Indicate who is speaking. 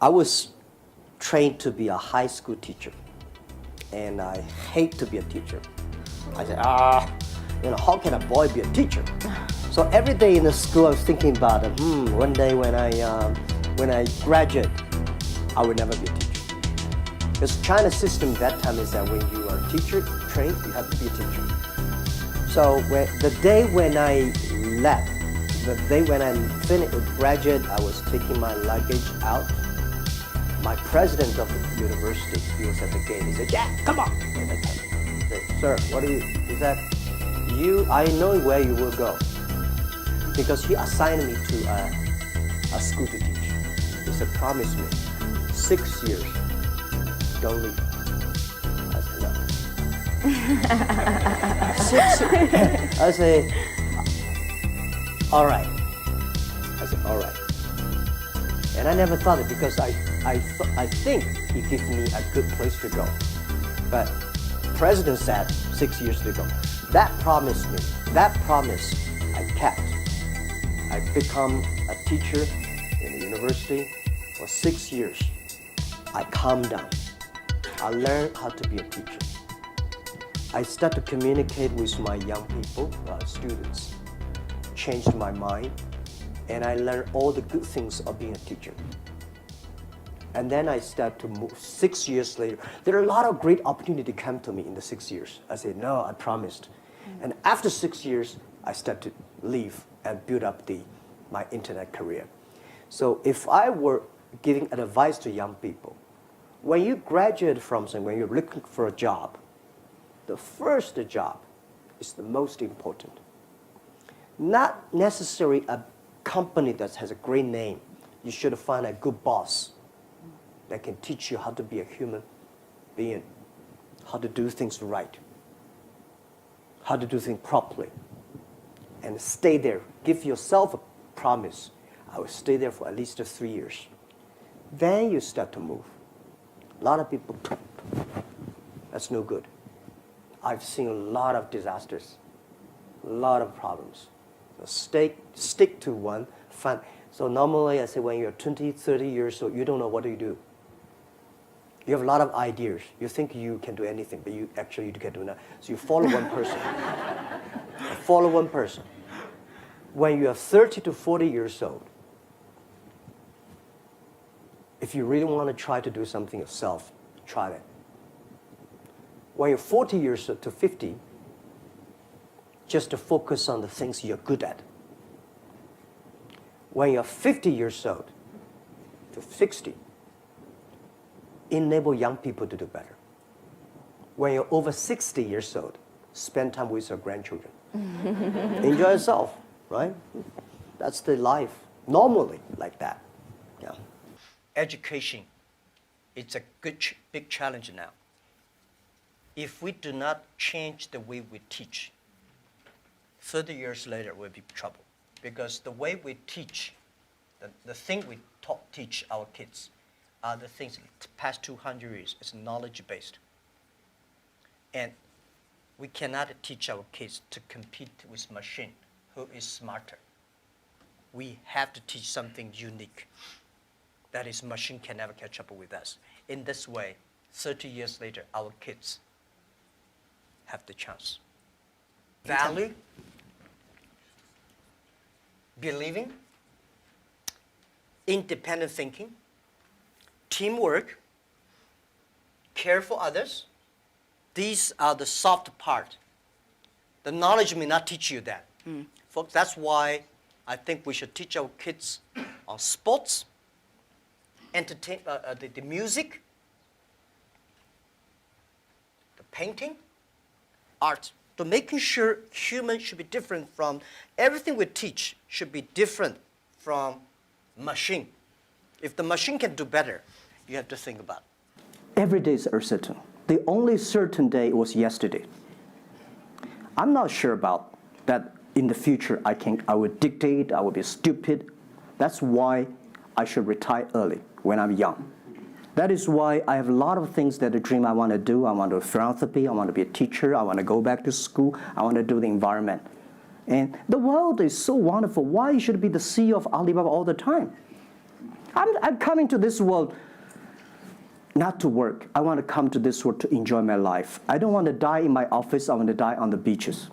Speaker 1: I was trained to be a high school teacher, and I hate to be a teacher. I said, how can a boy be a teacher? So every day in the school, I was thinking about, one day when I graduate, I will never be a teacher. Because China's system that time is that when you are a teacher trained, you have to be a teacher. So the day when I left, the day when I finished graduate, I was taking my luggage out. My president of the university, he was at the gate. He said, "Jack, come on!" And I said, "Sir, what are you?" He said, I know where you will go." Because he assigned me to a school to teach. He said, "Promise me, 6 years, don't leave." I said, "No." 6 years. I say, "All right." I said, "All right." And I never thought it because I think he gave me a good place to go. But the president said 6 years to go. That promise I kept. I become a teacher in the university for 6 years. I calmed down. I learned how to be a teacher. I started to communicate with my young people, students, changed my mind, and I learned all the good things of being a teacher. And then I started to move 6 years later. There are a lot of great opportunities come to me in the 6 years. I said, "No, I promised." And after 6 years, I started to leave and build up my internet career. So if I were giving advice to young people, when you graduate from something, when you're looking for a job, the first job is the most important. Not necessarily a company that has a great name. You should find a good boss that can teach you how to be a human being, how to do things right, how to do things properly, and stay there. Give yourself a promise. I will stay there for at least 3 years. Then you start to move. A lot of people, that's no good. I've seen a lot of disasters, a lot of problems. So stick to one. So normally I say when you're 20, 30 years old, you don't know what do you do. You have a lot of ideas. You think you can do anything, but you can't do nothing. So you follow one person. Follow one person. When you are 30 to 40 years old, if you really want to try to do something yourself, try that. When you're 40 years old to 50, just to focus on the things you're good at. When you're 50 years old to 60, enable young people to do better. When you're over 60 years old, spend time with your grandchildren. Enjoy yourself, right? That's the life, normally like that. Yeah. Education, it's a big challenge now. If we do not change the way we teach, 30 years later we'll be in trouble. Because the way we teach, the thing we teach our kids are the things the past 200 years. It's knowledge-based. And we cannot teach our kids to compete with machine who is smarter. We have to teach something unique. That is, machine can never catch up with us. In this way, 30 years later, our kids have the chance. Value, believing, independent thinking, teamwork, care for others. These are the soft part. The knowledge may not teach you that. Folks, that's why I think we should teach our kids on sports, the music, the painting, art. So making sure humans should be different from, everything we teach should be different from machine. If the machine can do better, you have to think about it. Every day is uncertain. The only certain day was yesterday. I'm not sure about that in the future I will dictate, I will be stupid. That's why I should retire early when I'm young. That is why I have a lot of things that I dream I want to do. I want to do philanthropy, I want to be a teacher, I want to go back to school, I want to do the environment. And the world is so wonderful. Why should I be the CEO of Alibaba all the time? I'm coming to this world not to work. I want to come to this world to enjoy my life. I don't want to die in my office. I want to die on the beaches.